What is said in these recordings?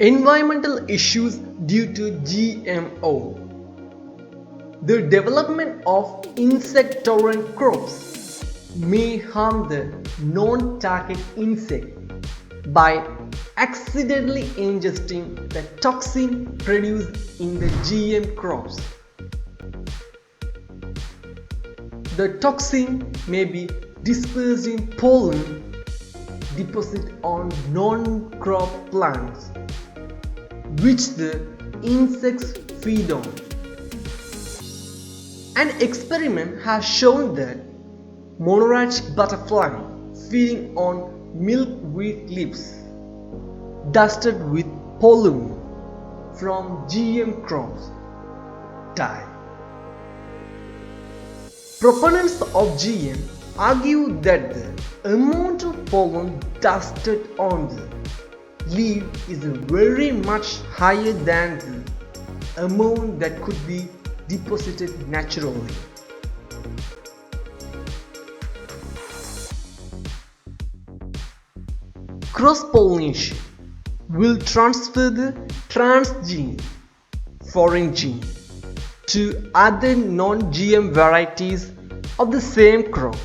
Environmental issues due to GMO. The development of insect-tolerant crops may harm the non-target insect by accidentally ingesting the toxin produced in the GM crops. The toxin may be dispersed in pollen deposit on non-crop plants, which the insects feed on. An experiment has shown that monarch butterfly feeding on milkweed leaves dusted with pollen from GM crops die. Proponents of GM argue that the amount of pollen dusted on the leaf is very much higher than the amount that could be deposited naturally. Cross-pollination will transfer the transgene, foreign gene, to other non-GM varieties of the same crop,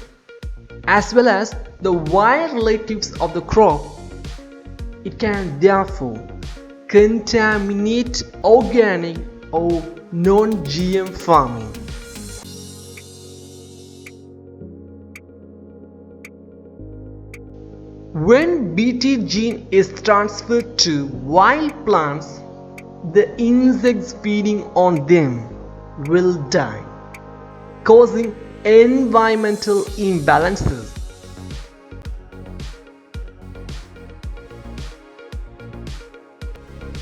as well as the wild relatives of the crop. It can therefore contaminate organic or non-GM farming. When Bt gene is transferred to wild plants, the insects feeding on them will die, causing environmental imbalances.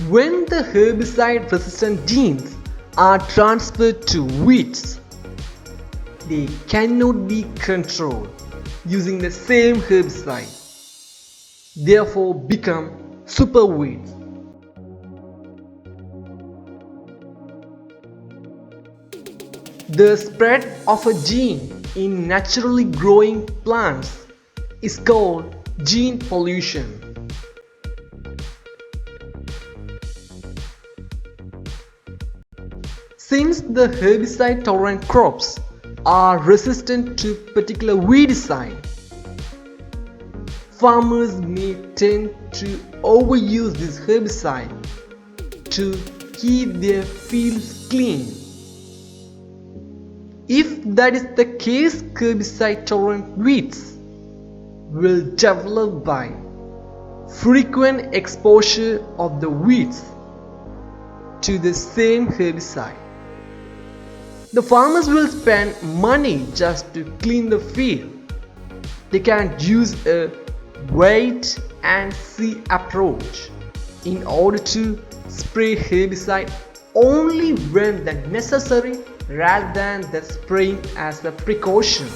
When the herbicide-resistant genes are transferred to weeds, they cannot be controlled using the same herbicide, therefore become superweeds. The spread of a gene in naturally growing plants is called gene pollution. Since the herbicide-tolerant crops are resistant to particular weedicide, farmers may tend to overuse this herbicide to keep their fields clean. If that is the case, herbicide-tolerant weeds will develop by frequent exposure of the weeds to the same herbicide. The farmers will spend money just to clean the field. They can use a wait and see approach in order to spray herbicide only when that's necessary rather than the spraying as a precaution.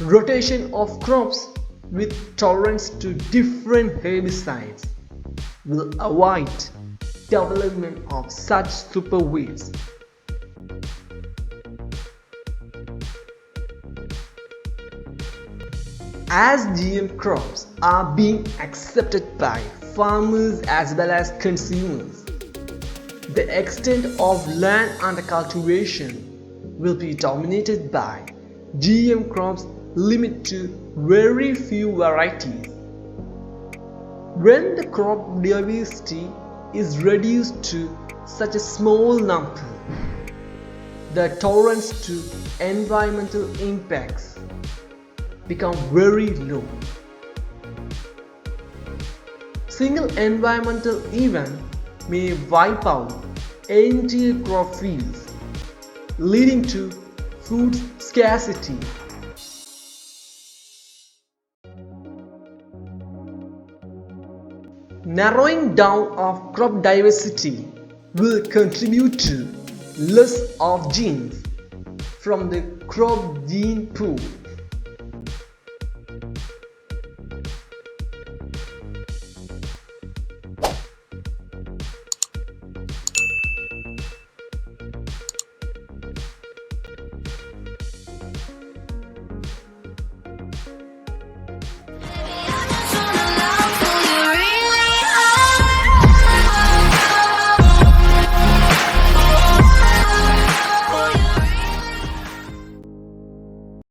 Rotation of crops with tolerance to different herbicides will avoid development of such superweeds. As GM crops are being accepted by farmers as well as consumers, the extent of land under cultivation will be dominated by GM crops limited to very few varieties. When the crop diversity is reduced to such a small number, the tolerance to environmental impacts become very low. Single environmental event may wipe out entire crop fields, leading to food scarcity. Narrowing down of crop diversity will contribute to loss of genes from the crop gene pool.